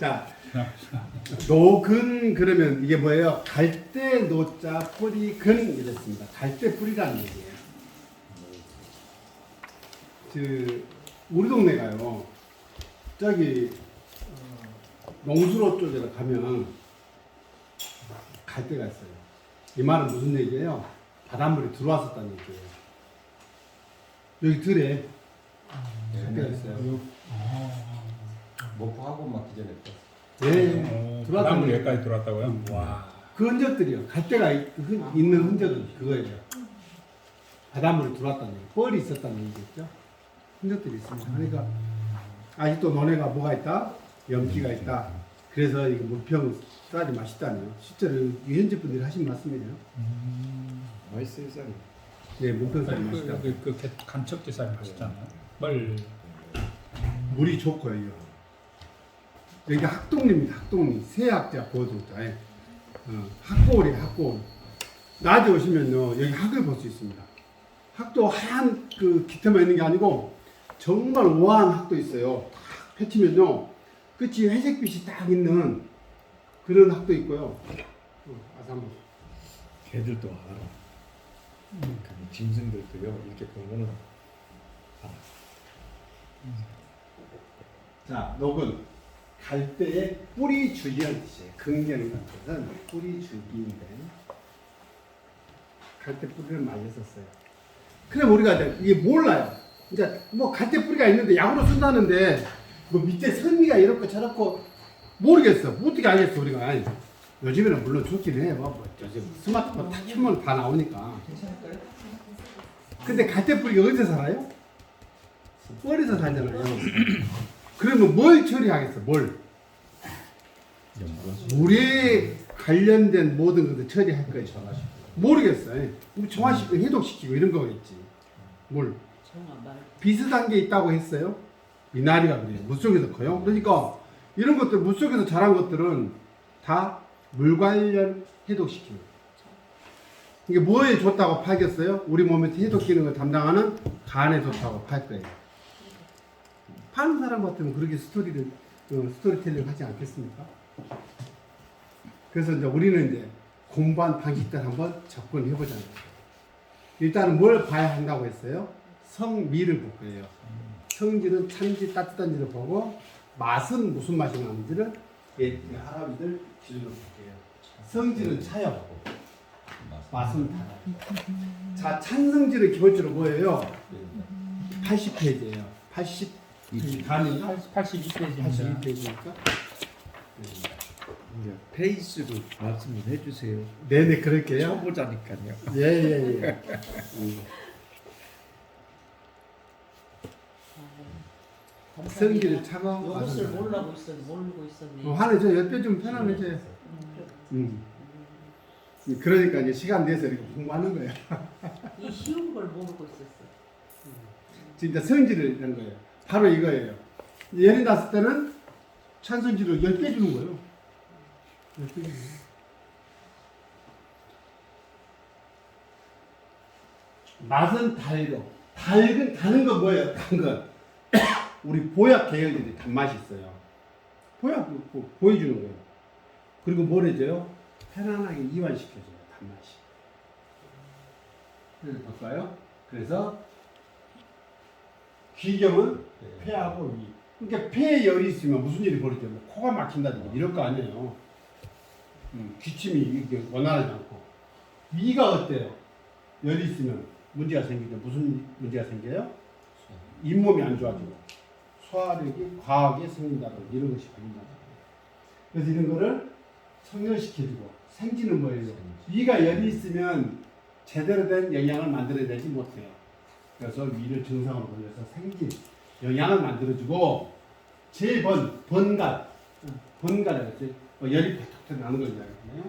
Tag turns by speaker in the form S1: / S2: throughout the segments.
S1: 자, 노근 그러면 이게 뭐예요? 갈대 노자 뿌리 근 이랬습니다. 갈대 뿌리라는 얘기예요. 우리 동네가요. 저기 농수로 쪽에 가면 갈대가 있어요. 이 말은 무슨 얘기예요? 바닷물이 들어왔었다는 얘기예요. 여기 들에 갈대가 있어요.
S2: 목포하고 맞기 전에 또.
S1: 네,
S3: 바닷물 여기까지 들어왔다고요? 와.
S1: 그 흔적들이요. 갈대가 있는 흔적은 그거예요. 바닷물이 들어왔다는 얘기, 뻘이 있었다는 얘기겠죠. 흔적들이 있습니다. 그러니까 아직도 너네가 뭐가 있다? 염기가 있다. 그래서 이거 물평 쌀이 맛있다네요. 실제로 이 현지 분들이 하신 말씀이에요.
S2: 맛있어요, 쌀이.
S1: 네, 물평 쌀이 맛있다.
S3: 그 간척지 쌀 맛있잖아요. 뻘.
S1: 물이 좋고요. 여기 학동리입니다. 학동리. 세학자 고등자. 학고울이에요. 학고울. 낮에 오시면요, 여기 학을 볼 수 있습니다. 학도 하얀 그 깃털만 있는 게 아니고 정말 우아한 학도 있어요. 딱 펼치면요, 끝이 회색빛이 딱 있는 그런 학도 있고요. 아삼.
S2: 걔들도 알아. 그 짐승들도요, 이렇게 보면은 알아.
S1: 자, 녹은 갈대의 뿌리 줄기라는 뜻이에요. 긍정이라는 뜻은 뿌리 줄기인데 갈대 뿌리를 많이 썼어요. 그럼 우리가 이게 몰라요. 이제 뭐 갈대 뿌리가 있는데 약으로 쓴다는데 뭐 밑에 선미가 이렇고 저렇고 모르겠어. 어떻게 알겠어 우리가. 아니, 요즘에는 물론 좋긴 해요. 뭐 요즘 스마트폰 탁 켜면 다 나오니까. 근데 갈대 뿌리가 어디서 살아요? 뻘에서 살잖아요. 그러면 뭘 처리하겠어? 뭘? 물에 관련된 모든 것을 처리할 거예요. 모르겠어요. 정화시키고 해독시키고 이런 거겠지. 물. 비슷한 게 있다고 했어요. 미나리가 그래요. 물속에서 커요. 그러니까 이런 것들 물속에서 자란 것들은 다 물 관련 해독시키고. 이게 뭐에 좋다고 팔겠어요? 우리 몸에 해독 기능을 담당하는 간에 좋다고 팔 거예요. 파는 사람 같으면 그렇게 스토리텔링 하지 않겠습니까? 그래서 이제 우리는 이제 공부한 방식들 한번 접근해보자는 거예요. 일단은 뭘 봐야 한다고 했어요? 성미를 볼 거예요. 성질은 찬지 따뜻한지를 보고 맛은 무슨 맛이 나는지를 할아버지들 기준으로 볼게요. 성질은 차요. 맛은 달아요. 자, 찬성질은 기본적으로 뭐예요? 80페이지예요. 82페이지인가? 82페이지니까.
S2: 페이스로 말씀을 해주세요.
S1: 네네, 그럴게요.
S2: 초보자니까요.
S1: 예. 성질을 차가.
S4: 요것을 모르고 있었네.
S1: 화내죠. 옆에 좀 편안해져요. 그러니까 이제 시간 내서 이렇게 공부하는 거예요.
S4: 이 쉬운 걸 모르고 있었어.
S1: 진짜 성질을 이런 거예요. 바로 이거예요. 예를 났을 때는 찬성질을 10배 주는 거예요. 10배 주는 거예요. 맛은 달고, 다는 건 뭐예요? 단 건. 우리 보약 계열들이 단맛이 있어요. 보약 보여주는 거예요. 그리고 뭘 해줘요? 편안하게 이완시켜줘요. 단맛이. 볼까요? 그래서 귀경은 폐하고 위. 그러니까 폐에 열이 있으면 무슨 일이 벌어져요? 뭐 코가 막힌다든지 이럴 거 아니에요. 기침이 이게 원활하지 않고. 위가 어때요? 열이 있으면 문제가 생기죠. 무슨 문제가 생겨요? 잇몸이 안 좋아지고 소화력이 과하게 생긴다든지 이런 것이 생긴다든지. 그래서 이런 거를 청결시켜주고 생지는 뭐예요? 위가 열이 있으면 제대로 된 영양을 만들어내지 못해요. 그래서 위를 정상으로 돌려서 생진, 영양을 만들어주고 번갈이라고 했지. 열이 팍팍 나는 걸 이야기하잖아요.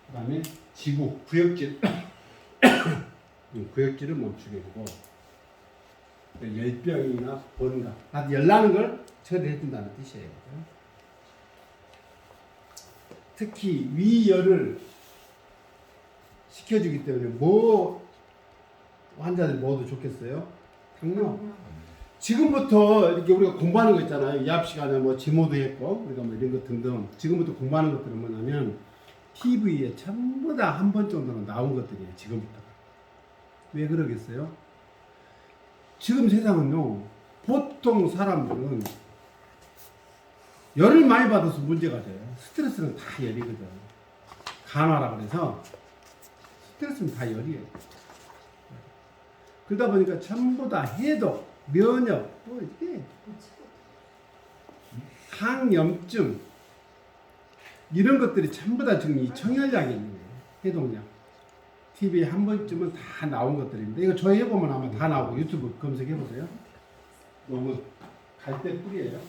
S1: 그 다음에 지구, 구역질, 구역질을 멈추게 해주고 열병이나 번갈, 열나는 걸 처리해준다는 뜻이에요. 특히 위열을 시켜주기 때문에 뭐 환자들 모두 좋겠어요? 당뇨. 지금부터 이렇게 우리가 공부하는 거 있잖아요. 이합 시간에 뭐 지모도 했고 우리가 뭐 이런 것 등등 지금부터 공부하는 것들은 뭐냐면 TV에 전부 다 한 번 정도는 나온 것들이에요. 지금부터. 왜 그러겠어요? 지금 세상은요. 보통 사람들은 열을 많이 받아서 문제가 돼요. 스트레스는 다 열이거든. 간화라 그래서 스트레스는 다 열이에요. 그러다 보니까 전부 다 해독, 면역, 뭐 이게 항염증 이런 것들이 전부 다 지금 이 청열약이 있는 거예요. 해독약. TV에 한 번쯤은 다 나온 것들인데 이거 저희 해보면 아마 다 나오고 유튜브 검색해보세요. 너무 갈대 뿌리예요.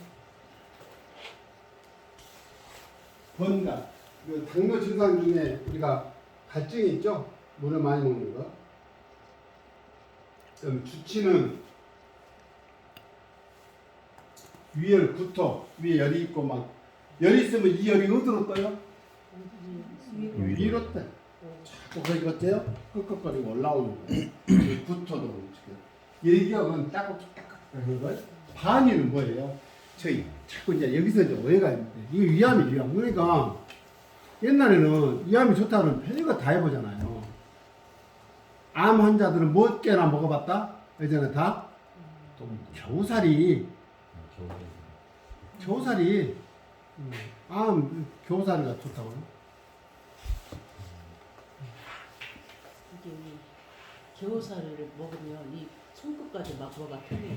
S1: 번각. 그 당뇨 증상 중에 우리가 갈증이 있죠? 물을 많이 먹는 거. 그럼 주치는 위열, 구토, 위에 열이 있고 막 열이 있으면 이 열이 어디로 떠요? 위로 떠요. 자꾸 거기 어때요? 끄끄거리고 올라오는 거예요. 구토도 그렇죠. 열기역은 따끔따끔 하는 거예요. 반위는 뭐예요? 저희 자꾸 이제 여기서 이제 오해가 있는데 이게 위암이 위암. 그러니까 옛날에는 위암이 좋다는 별거 다 해보잖아요. 암 환자들은 뭐 꽤나 먹어봤다? 예전에 다? 겨우살이. 겨우살이. 암 겨우살이가 좋다고요?
S4: 이게 겨우살을 먹으면 이 손끝까지 막 뭐가 편해요.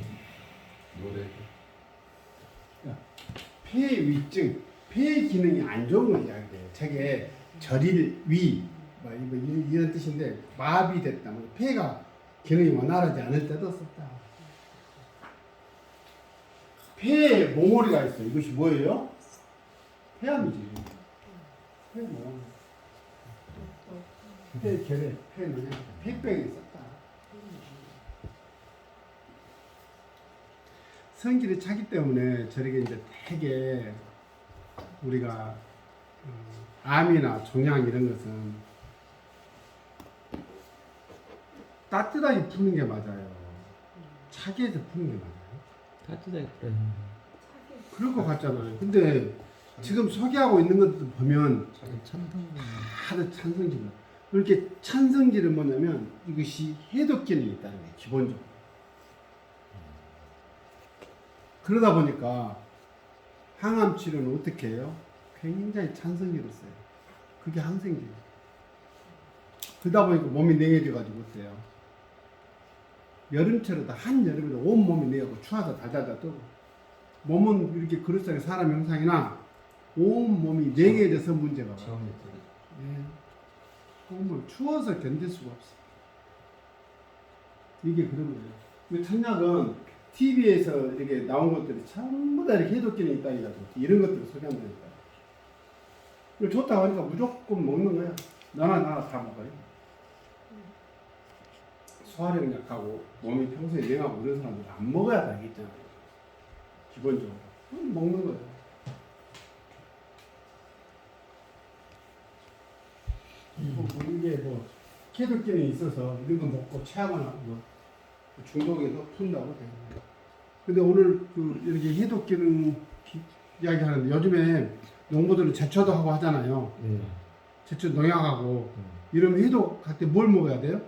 S1: 폐위증, 폐 기능이 안 좋은 걸 이야기해요. 저게 절일 위, 뭐 이런 뜻인데 마비됐다. 폐가 기능이 원활하지 않을 때도 썼다. 폐에 몽골이가 있어요. 이것이 뭐예요? 폐암이지. 폐모. 폐 결핵, 폐는 폐병이 있었다. 성질이 차기 때문에 저렇게 이제 되게 우리가 암이나 종양 이런 것은 따뜻하게 푸는 게 맞아요. 차게 해서 푸는 게 맞아요.
S2: 따뜻하게 그래.
S1: 그럴 것 같잖아요. 근데 지금 소개하고 있는 것들 보면 다들 찬성질이야. 이렇게 찬성질은 뭐냐면 이것이 해독 기능이 있다는 거예요. 기본적으로. 그러다 보니까 항암 치료는 어떻게 해요? 굉장히 찬성기로 써요. 그게 항생제예요. 그러다 보니까 몸이 냉해져가지고 어때요? 여름철에도 한여름에도 온몸이 냉하고 추워서 달달달 떠고 몸은 이렇게 그릇싸게 사람 형상이나 온몸이 냉해져서 문제가 와요. 예. 온몸 추워서 견딜 수가 없어. 이게 그런 거예요. 찬약은 TV에서 이렇게 나온 것들이 전부 다 이렇게 해독 기능이 있다 해가지고 이런 것들을 소개한다니까. 이거 좋다고 하니까 무조건 먹는 거야. 너나 나나 다 먹어요. 소화력 약하고 몸이 평소에 냉하고 이런 사람들은 안 먹어야 다 있잖아요. 기본적으로. 먹는 거예요. 뭐 이게 뭐 해독 기능이 있어서 이런 거 먹고 체하거나 뭐 중독에서 푼다고 되는 거예요. 근데 오늘 그 이렇게 해독 기능 이야기 하는데 요즘에 농부들은 제초도 하고 하잖아요. 제초 농약하고 이러면 해독할 때 뭘 먹어야 돼요?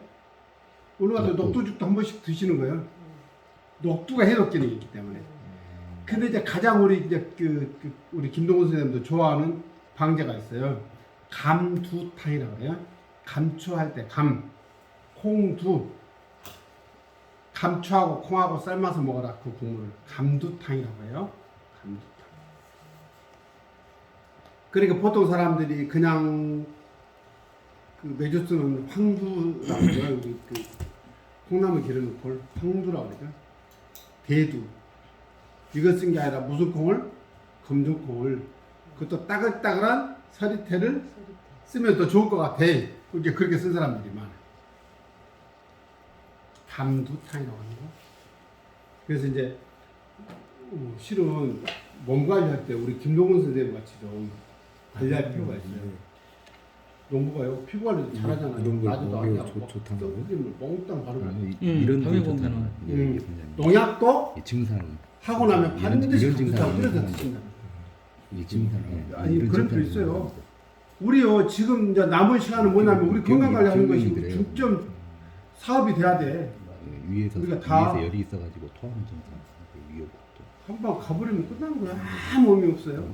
S1: 오늘 같은 녹두죽도 한 번씩 드시는 거예요. 녹두가 해독 기능이 있기 때문에. 근데 이제 가장 우리 이제 우리 김동훈 선생님도 좋아하는 방제가 있어요. 감두탕이라고 해요. 감추할 때 콩두. 감추하고 콩하고 삶아서 먹어라 그 국물을 감두탕이라고 해요. 감두탕. 그러니까 보통 사람들이 그냥 그 매주 쓰는 황두라고 해요. 그 콩나물 기르는 볼 황두라고 그러죠. 대두. 이거 쓴 게 아니라 무슨 콩을? 검정콩을. 그것도 따글따글한 서리태를 쓰면 더 좋을 것 같아. 이제 그렇게 쓴 사람들이 많아. 감두탕이라고 하는 거. 그래서 이제 실은 몸 관리할 때 우리 김동훈 선생님 같이 좀 관리할 필요가 있어요. 농부가요 피부 관리도 잘하잖아요.
S2: 이런 걸
S1: 나도
S2: 먹여요.
S1: 아니야.
S2: 좋다는 거예요?
S1: 선크림을 몽땅 바르고
S2: 이런
S5: 밤에
S2: 게 좋다는
S5: 보면은
S2: 거예요. 이게 그냥
S1: 농약도
S2: 이 증상이
S1: 하고 나면 반드시
S2: 이런
S1: 다
S2: 증상이
S1: 뿌려서
S2: 있는
S1: 드신다.
S2: 이 증상이
S1: 아니,
S2: 이런
S1: 그런 거
S2: 증상이
S1: 있어요.
S2: 있는 거예요.
S1: 우리요 지금 이제 남은 시간은 뭐냐면 우리 건강 관리하는 것이
S2: 기억이
S1: 중점 사업이 돼야 돼.
S2: 위에서
S1: 우리가 다-
S2: 위에서 열이 있어가지고 토하는 증상 위에부터
S1: 한 방 가버리면 끝나는 거야. 아무 의미 없어요.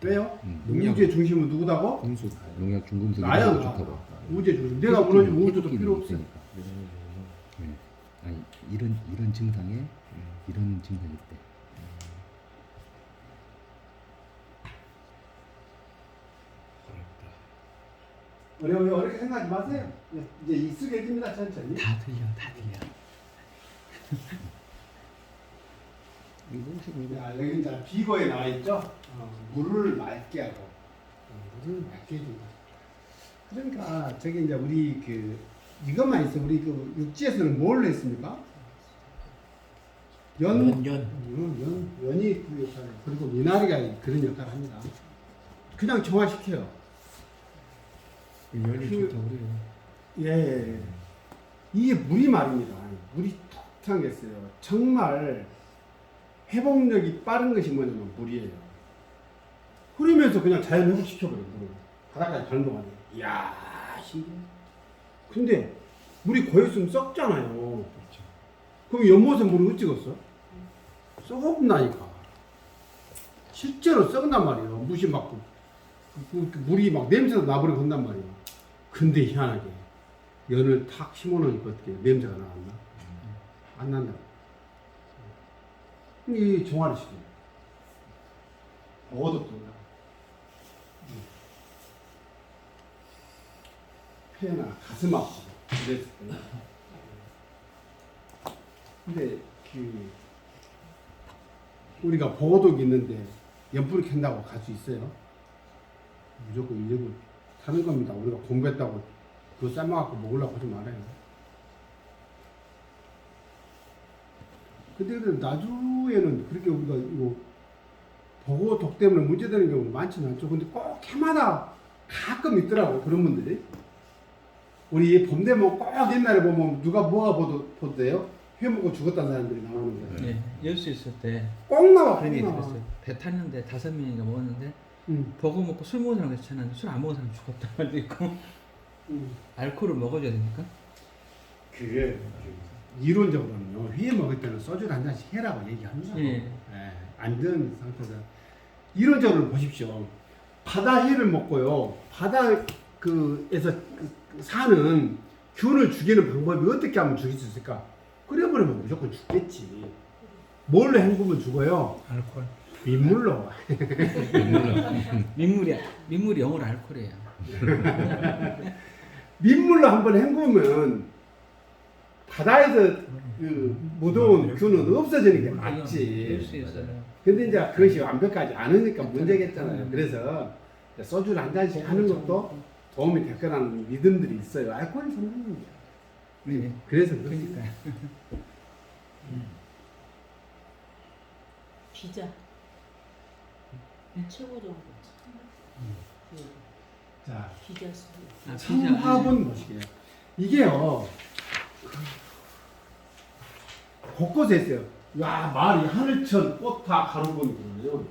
S1: 왜요? 우주의 중심은 누구다고?
S2: 공수 농약 중금속
S1: 나야
S2: 이런 거
S1: 나.
S2: 좋다고.
S1: 우주의 중심. 내가 무너지면 우주도
S2: 해독기는
S1: 필요 없어.
S2: 있으니까. 네. 아니 이런 증상에 이런 증상일 때
S1: 어려워요. 어렵게 생각하지 마세요. 이제 익숙해집니다. 천천히.
S5: 다 들려.
S2: 이거 혹시 이거
S1: 자, 여기 이제 비거에 나와 있죠. 물을 맑게 하고 물을 맑게 해준다. 그러니까 저게 이제 우리 그 이것만 있어. 우리 그 육지에서는 뭘 했습니까? 연이 그 역할 그리고 미나리가 그런 역할을 합니다. 그냥 정화시켜요.
S2: 연이
S1: 그-
S2: 좋다고 그래요.
S1: 예, 이게 물이 말입니다. 물이 톡 탕겠어요. 정말 회복력이 빠른 것이 뭐냐면 물이에요. 흐르면서 그냥 자연 회복시켜버려요. 물을. 바닥까지 가는 동안에. 이야, 신기해. 근데 물이 고였으면 썩잖아요. 그럼 연못에 물을 어찌 겠어? 썩었나니까. 실제로 썩는단 말이에요. 무시 막 물이 막 냄새도 나버리고 한단 말이에요. 근데 희한하게 연을 탁 심어놓으니까 어떻게 냄새가 나왔나? 안 난다. 이 정화를 시켜요. 어둡도 나. 폐나 가슴 아프고 그랬을 때. 근데 그 우리가 보호독이 있는데 연불을 캔다고 갈 수 있어요? 무조건 인력을 사는 겁니다. 우리가 공부했다고 그거 삶아갖고 먹으려고 하지 말아요. 근데 나주에는 그렇게 우리가 이거 보호독 때문에 문제되는 경우가 많지는 않죠. 근데 꼭 해마다 가끔 있더라고 그런 분들이. 우리 봄되면 꼭 옛날에 보면 누가 뭐가 보도돼요? 회 먹고 죽었다는 사람들이 나오는 거예요.
S5: 네, 열수 있을 때
S1: 꼭 나와.
S5: 그런 얘기
S1: 꼭 나와.
S5: 들었어요. 배 탔는데 5명인가 먹었는데
S1: 응.
S5: 버거 먹고 술 먹은 사람 괜찮은데 술 안 먹은 사람 죽었단 말도 있고 알코올을 먹어줘야 되니까.
S1: 그게 이론적으로는요. 회 먹을 때는 소주를 한 잔씩 해라고 얘기합니다.
S5: 예.
S1: 안 되는 상태에서 이론적으로 보십시오. 바다 회를 먹고요. 바다 그에서 사는 균을 죽이는 방법이 어떻게 하면 죽일 수 있을까? 끓여버리면 무조건 죽겠지. 뭘로 헹구면 죽어요?
S3: 알코올.
S1: 민물로.
S5: 민물이 영어로 알코올이에요.
S1: 민물로 한번 헹구면 바다에서 그 무더운 균은 없어지는 게 맞지.
S5: 열수 있어요.
S1: 근데 이제 그것이 완벽하지 않으니까 문제겠잖아요. 그래서 소주를 한 잔씩 하는 것도 도움이 될 거라는 믿음들이 있어요. 알코올이 상관없는 거야.
S5: 네.
S1: 그래서
S5: 그러니까.
S4: 비자 최고적으로
S1: 자,
S4: 비자 수
S5: 아,
S1: 청화분 보시게요. 이게요. 곳곳에 있어요. 야, 마을이 하늘천 꽃타 가루분이거든요.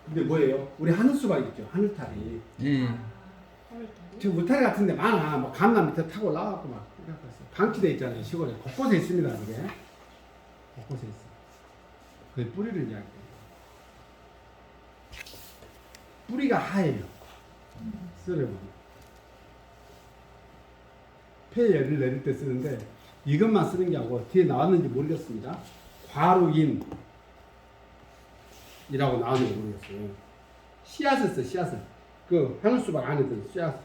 S1: 근데 뭐예요? 우리 하늘수박 있죠. 하늘탈이.
S5: 예.
S1: 지금 울타리 같은 데 많아. 뭐 강남 밑에 타고 올라가고 막 이래갖고 있어. 방치돼 있잖아요. 시골에. 곳곳에 있습니다. 이게. 곳곳에 있어. 그 뿌리를 이야기해요. 뿌리가 하얘요. 썰어보면. 폐열을 내릴 때 쓰는데 이것만 쓰는 게 아니고 뒤에 나왔는지 모르겠습니다. 과루인이라고 나왔는지 모르겠어요. 씨앗을 써, 씨앗을. 그 향수박 안에 든 씨앗.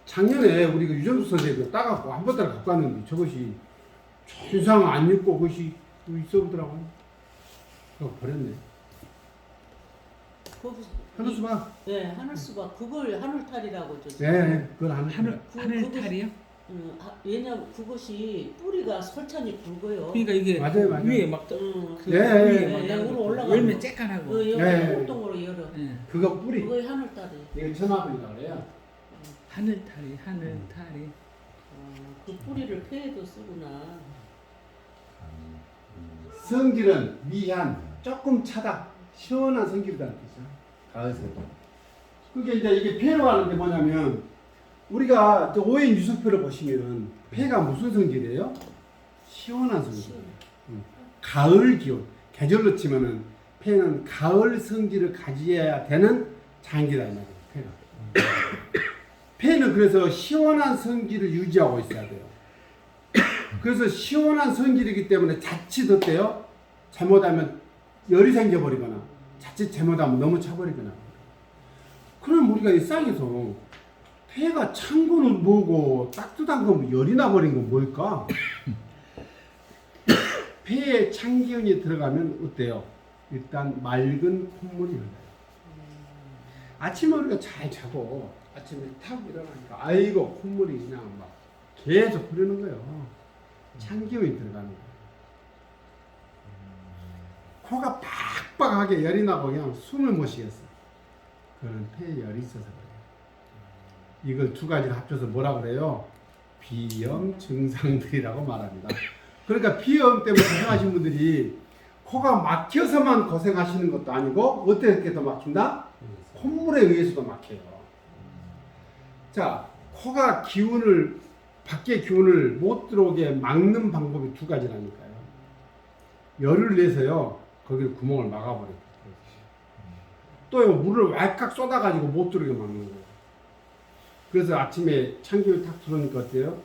S1: 작년에 우리 그 유정수 선생님이 따갖고 한 번따라 갖고 왔는데 저것이 천상 안 입고 그것이 있어 보더라고요. 그거 버렸네. 하늘수박.
S4: 네, 하늘수박 그걸 하늘탈이라고 저.
S1: 네, 그걸 하늘.
S5: 하늘탈이요?
S4: 왜냐면 그것이 뿌리가 설찬이 굵어요.
S5: 그러니까 이게
S1: 맞아요.
S5: 위에 막
S4: 응.
S5: 그
S1: 예,
S5: 위에
S1: 예,
S5: 막
S4: 예,
S5: 나오고
S4: 위로 올라가는
S5: 열매
S4: 거.
S5: 쬐깐하고.
S4: 그
S1: 네.
S4: 열매 통으로 열어.
S5: 예.
S1: 그거 뿌리.
S4: 그거의 하늘탈이.
S1: 이거 천화분이라고 그래요.
S5: 하늘탈이 하늘탈이.
S4: 그 뿌리를 폐에도 쓰구나.
S1: 성질은 미한, 조금 차다, 시원한 성질이라는 뜻이죠. 가을새도. 그게 이제 이게 폐로 가는 게 뭐냐면 우리가 오행 유속표를 보시면은 폐가 무슨 성질이에요? 시원한 성질이에요. 가을 기온. 계절로 치면은 폐는 가을 성질을 가져야 되는 장기다 이 말이에요. 폐가. 폐는 그래서 시원한 성질을 유지하고 있어야 돼요. 그래서 시원한 성질이기 때문에 자칫 어때요? 잘못하면 열이 생겨버리거나 자칫 잘못하면 너무 차버리거나. 그럼 우리가 일상에서 폐가 찬 거는 뭐고 따뜻한 거면 열이 나버린 건 뭘까? 폐에 찬 기운이 들어가면 어때요? 일단 맑은 콧물이 흘러요. 아침에 우리가 잘 자고 아침에 탁 일어나니까 아이고 콧물이 그냥 막 계속 흐르는 거예요. 찬 기운이 들어가는 거예요. 코가 빡빡하게 열이 나고 그냥 숨을 못 쉬겠어. 그건 폐에 열이 있어서 그래요. 이걸 두 가지를 합쳐서 뭐라 그래요? 비염 증상들이라고 말합니다. 그러니까 비염 때문에 고생하신 분들이 코가 막혀서만 고생하시는 것도 아니고 어떻게 더 막힌다? 콧물에 의해서도 막혀요. 자, 코가 기운을 밖에 기운을 못 들어오게 막는 방법이 두 가지라니까요. 열을 내서요 거기를 구멍을 막아버려요. 또요 물을 왈칵 쏟아가지고 못 들어오게 막는 거예요. 그래서 아침에 찬기운이 탁 들어오니까 어때요?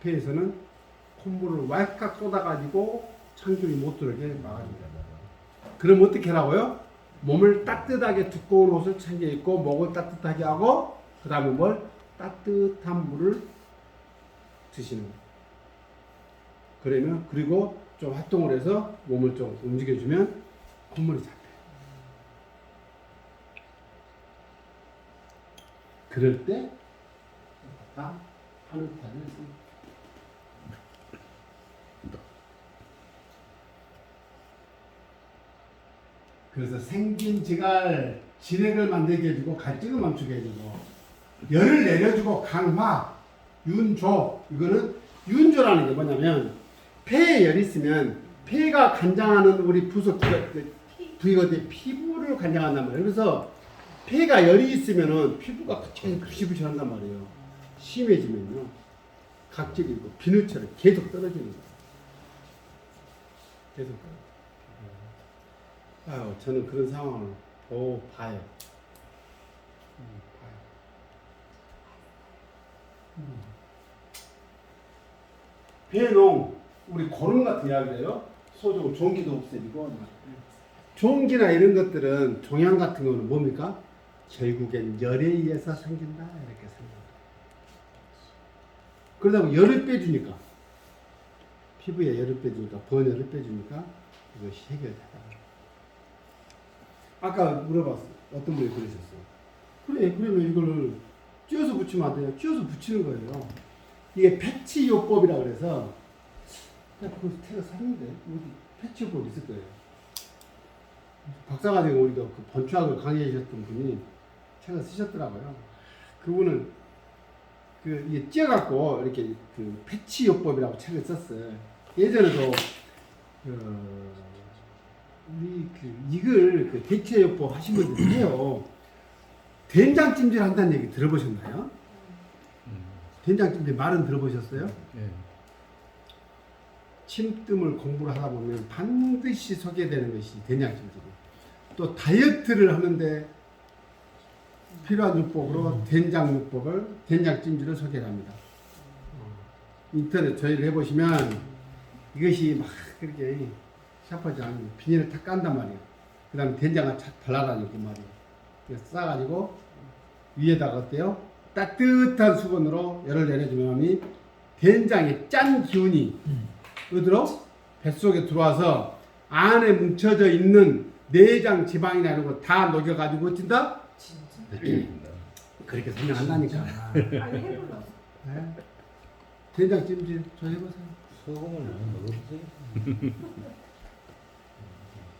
S1: 폐에서는 콧물을 왈칵 쏟아가지고 찬기운이 못 들어오게 막아줍니다. 그럼 어떻게 하라고요? 몸을 따뜻하게 두꺼운 옷을 챙겨 입고 목을 따뜻하게 하고 그 다음에 뭘? 따뜻한 물을 드시는 거예요. 그러면 그리고 좀 활동을 해서 몸을 좀 움직여주면 콧물이 잡혀요. 그럴 때 다 하늘탈을 씁니다. 그래서 생긴 지갈 진액을 만들게 해주고 갈증을 멈추게 해주고 열을 내려주고 강화 윤조. 이거는 윤조라는 게 뭐냐면 폐에 열이 있으면 폐가 관장하는 우리 부위가 피부를 관장한단 말이에요. 그래서 폐가 열이 있으면은 피부가 부시부시한단 말이에요. 심해지면요 각질이 있고 비누처럼 계속 떨어지는 거예요. 계속 떨어져요. 아유, 저는 그런 상황을 봐요. 폐농 우리 고름 같은 이야기래요. 소종 종기도 없애지고 종기나 이런 것들은 종양 같은 거는 뭡니까? 결국엔 열에 의해서 생긴다 이렇게 생각합니다. 그러다 보면 열을 빼주니까 피부에 열을 빼주니까 번열을 빼주니까 이것이 해결되다. 아까 물어봤어. 어떤 분이 그러셨어요. 그래 그러면 이거를 찧어서 붙이면 안 돼요. 찧어서 붙이는 거예요. 이게 패치요법이라 그래서 그거 제가 샀는데 어디 패치요법 있을 거예요. 박사과정에 우리가 그 번추학을 강의해 주셨던 분이 책을 쓰셨더라고요. 그분은 이게 찧어갖고 이렇게 그 패치요법이라고 책을 썼어요. 예전에도 우리 이걸 대체요법 하신 분들이 해요. 된장찜질 한다는 얘기 들어보셨나요? 된장찜질 말은 들어보셨어요?
S5: 네.
S1: 침뜸을 공부를 하다 보면 반드시 소개되는 것이 된장찜질이에요. 또 다이어트를 하는데 필요한 요법으로 된장요법을 된장찜질을 소개합니다. 인터넷 조회를 해보시면 이것이 막 그렇게 샤프하지 않은 비닐을 탁 깐단 말이에요. 그 다음에 된장을 착 발라다니고 말이에요. 그래서 싸가지고 위에다가 어때요? 따뜻한 수건으로 열을 내려주면 된장의 짠 기운이 어디로? 뱃속에 들어와서 안에 뭉쳐져 있는 내장 지방이나 이런 거 다 녹여가지고 어쩐다? 그렇게 설명한다니까.
S6: 아니 해볼라.
S1: 네? 된장찜질 저 해보세요.
S5: 소금을 많이 먹어보세요.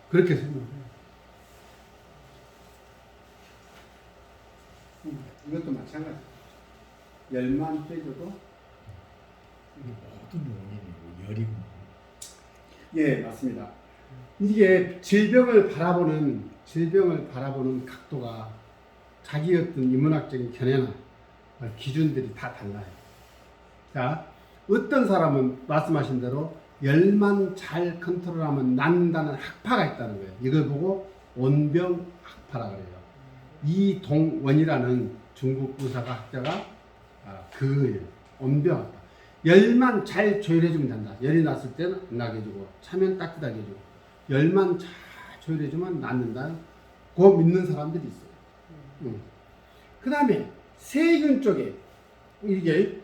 S1: 그렇게 설명해요. 이것도 마찬가지. 열만 빼줘도
S2: 모든 원인이 열이고.
S1: 예, 맞습니다. 이게 질병을 바라보는 각도가 자기 어떤 인문학적인 견해나 기준들이 다 달라요. 자, 어떤 사람은 말씀하신 대로 열만 잘 컨트롤하면 낫는다는 학파가 있다는 거예요. 이걸 보고 온병 학파라 그래요. 이동원이라는 중국 의사가 학자가 그거예요. 온병 학파. 열만 잘 조율해주면 된다. 열이 났을 때는 안 나게 해주고 차면 따뜻하게 해주고 열만 잘 조율해주면 낫는다. 그거 믿는 사람들이 있어요. 그 다음에 세균 쪽에 이게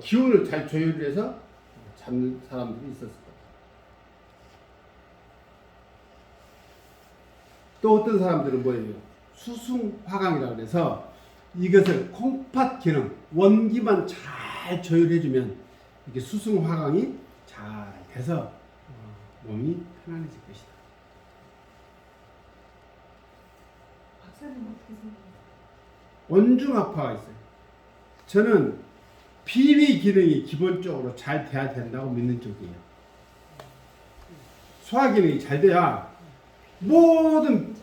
S1: 기운을 잘 조율해서 잡는 사람들이 있었을 거예요. 또 어떤 사람들은 뭐예요? 수승화강이라고 해서 이것을 콩팥 기능, 원기만 잘 조율해주면 이게 수승화강이 잘 돼서 몸이 편안해질 것이다.
S6: 박사님 어떻게 생각하세요?
S1: 원중합파가 있어요. 저는 비위 기능이 기본적으로 잘 돼야 된다고 믿는 쪽이에요. 소화 기능이 잘 돼야 모든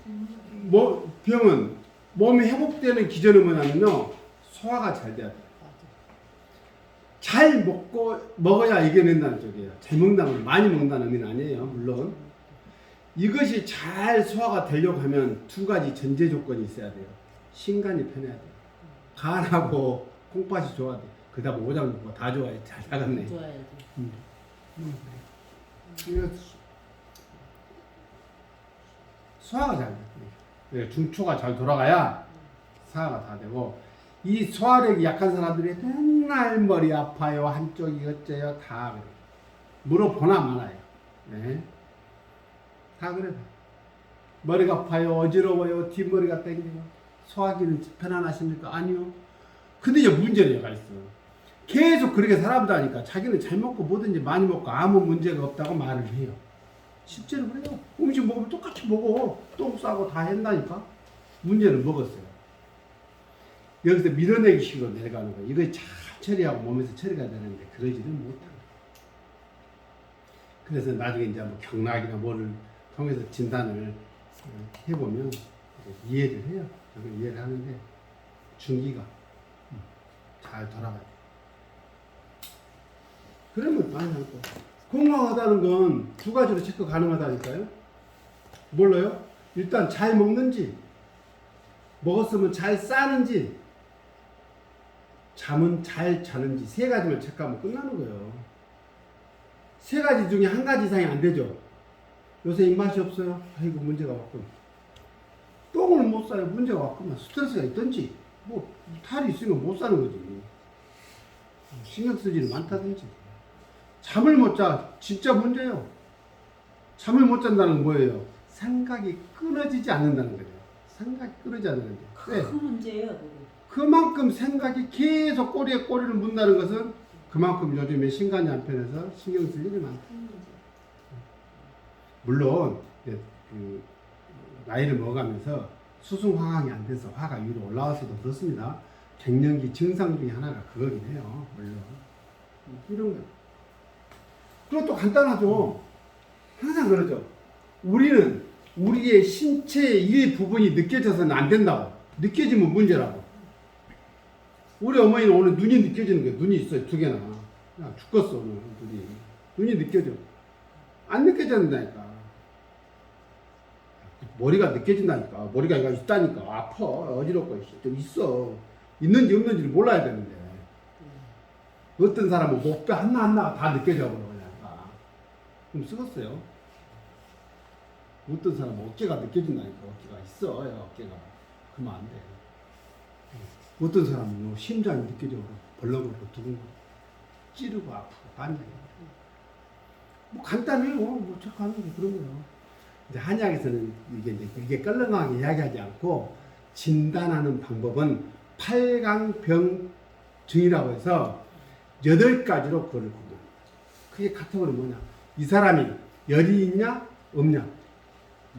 S1: 병은 몸이 회복되는 기전은 뭐냐면요, 소화가 잘 돼야 돼요. 잘 먹어야 이겨낸다는 쪽이에요. 잘 먹는다는, 많이 먹는다는 의미는 아니에요. 물론 이것이 잘 소화가 되려고 하면 두 가지 전제 조건이 있어야 돼요. 신간이 편해야 돼요. 간하고 콩팥이 좋아야 돼요. 그다음 오장육부 다 좋아요. 잘 나갔네.
S4: 좋아야지.
S1: 이거 소화가 잘 돼요. 중초가 잘 돌아가야 소화가 다 되고, 이 소화력이 약한 사람들이 맨날 머리 아파요, 한쪽이 어째요, 다 그래요. 물어보나 마나요. 네. 다 그래요. 머리가 아파요, 어지러워요, 뒷머리가 땡겨요. 소화기는 편안하십니까? 아니요. 근데 이제 문제가 있어. 계속 그렇게 살아보다니까 자기는 잘 먹고 뭐든지 많이 먹고 아무 문제가 없다고 말을 해요. 실제로 그래요. 음식 먹으면 똑같이 먹어. 똥 싸고 다 한다니까. 문제는 먹었어요. 여기서 밀어내기 식으로 내려가는 거예요. 이거 잘 처리하고 몸에서 처리가 되는데 그러지는 못하고. 그래서 나중에 이제 뭐 경락이나 뭐를 통해서 진단을 해보면 이해를 해요. 이해를 하는데 중기가 잘 돌아가요. 그러면 많이 남고. 건강하다는 건 두 가지로 체크 가능하다니까요. 몰라요? 일단 잘 먹는지, 먹었으면 잘 싸는지, 잠은 잘 자는지 세 가지만 체크하면 끝나는 거예요. 세 가지 중에 한 가지 이상이 안 되죠. 요새 입맛이 없어요. 아이고 문제가 왔군. 똥을 못 싸요. 문제가 왔구만. 스트레스가 있든지 뭐 탈이 있으면 못 사는 거지. 신경 쓰지는 않다든지. 잠을 못 자. 진짜 문제예요. 잠을 못 잔다는 건 뭐예요? 생각이 끊어지지 않는다는 거예요. 생각이 끊어지지 않는 거예요.
S4: 큰 문제예요, 그게.
S1: 그만큼 생각이 계속 꼬리에 꼬리를 문다는 것은 그만큼 요즘에 신간이 안 편해서 신경 쓸 일이 많다. 물론 그 나이를 먹어가면서 수승화강이 안 돼서 화가 위로 올라와서도 그렇습니다. 갱년기 증상 중에 하나가 그거긴 해요. 물론 이런 거. 그리고 또 간단하죠. 항상 그러죠. 우리는 우리의 신체의 일부분이 느껴져서는 안 된다고. 느껴지면 문제라고. 우리 어머니는 오늘 눈이 느껴지는 거예요. 눈이 있어요. 두 개나. 그냥 죽겠어 오늘 눈이 느껴져. 안 느껴진다니까. 머리가 느껴진다니까. 머리가 있다니까. 아파. 어지럽고 좀 있어. 있는지 없는지를 몰라야 되는데. 어떤 사람은 목도 하나 다 느껴져 버려. 그럼 쓰겠어요. 어떤 사람은 어깨가 느껴진다니까. 어깨가 있어. 어깨가. 그러면 안 돼. 어떤 사람은 심장이 느껴져 벌렁거리고 두근거리고 찌르고 아프고 반장이. 뭐 간단해요. 뭐 체크하는 게 그런 거예요. 이제 한약에서는 이게 껄렁하게 이야기하지 않고 진단하는 방법은 8강병증이라고 해서 8가지로 그걸 보면 그게 카테고리 뭐냐? 이 사람이 열이 있냐 없냐?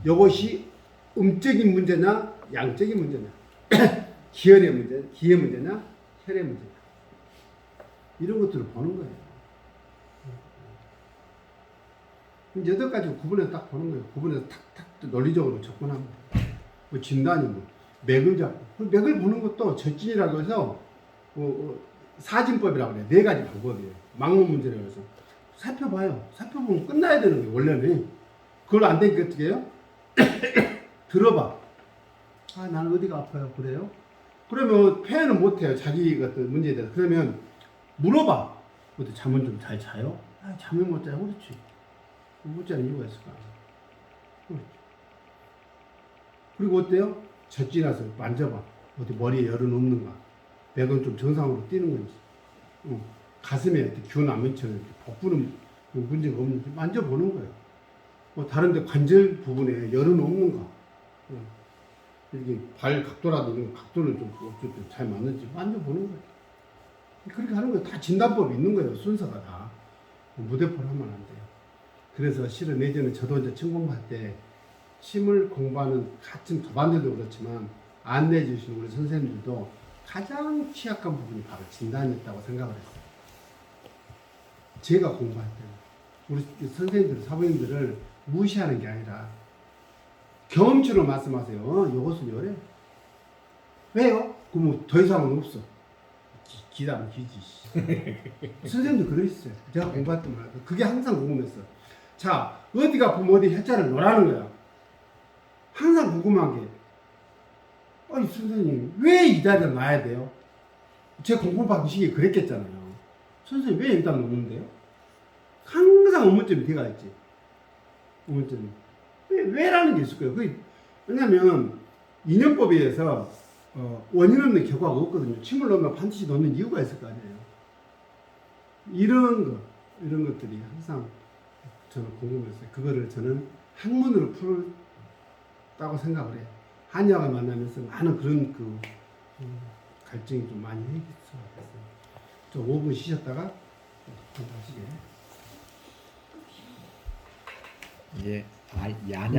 S1: 이것이 음적인 문제냐 양적인 문제냐? 기혈의 문제냐 혈의 문제냐? 이런 것들을 보는 거예요. 이제 8가지 구분해서 딱 보는 거예요. 구분해서 탁탁 논리적으로 접근합니다. 뭐 진단이 뭐 맥을 잡고 맥을 보는 것도 절진이라고 해서 사진법이라고 그래요. 4가지 방법이에요. 막문 문제라고 해서 살펴봐요. 살펴보면 끝나야 되는 거예요. 원래는 그걸 안 되니까 어떻게 해요? 들어봐. 아 나는 어디가 아파요. 그래요? 그러면 표현은 못해요. 자기 같은 문제에 대해서. 그러면 물어봐. 어때 잠은 좀 잘 자요? 아 잠을 못 자요. 그렇지. 못 자는 이유가 있을까? 그렇지. 그리고 어때요? 젖지나서 만져봐. 어디 머리에 열은 없는가? 맥은 좀 정상으로 뛰는 건지. 가슴에 이렇게 균 안 맺혀있는지, 복부는 문제가 없는지 만져보는 거예요. 뭐 다른데 관절 부분에 열은 없는가? 이렇게 발 각도라도 이런 각도는 좀 잘 맞는지 만져보는 거예요. 그렇게 하는 거예요. 다 진단법이 있는 거예요. 순서가 다. 무대포를 하면 안 돼요. 그래서 실은 예전에 저도 이제 침 공부할 때 침을 공부하는 같은 도반들도 그렇지만 안내해 주시는 우리 선생님들도 가장 취약한 부분이 바로 진단이었다고 생각을 했어요. 제가 공부할 때 우리 선생님들, 사부님들을 무시하는 게 아니라 경험치로 말씀하세요. 이것은 요래. 왜요? 그럼 더 이상은 없어. 기다면 기지. 선생님도 그러셨어요. 제가 공부할 때마다 그게 항상 궁금했어. 자, 어디가 보면 어디 해자를 놓으라는 거야. 항상 궁금한 게, 아니 선생님 왜 이 자리에 놔야 돼요? 제 공부 방식이 그랬겠잖아요. 선생님 왜 여기다 놓는데요? 항상 의문점이 들어가 있지. 의문점이. 왜라는 게 있을 거예요. 왜냐면 인연법에 의해서 원인 없는 결과가 없거든요. 침을 넣으면 반드시 넣는 이유가 있을 거 아니에요. 이런 것들이 항상 저는 궁금했어요. 그거를 저는 학문으로 풀었다고 생각을 해요. 한의학을 만나면서 많은 그런 갈증이 좀 많이 해결됐어요. 좀 5분 쉬셨다가 하시게.
S2: 이게 야냐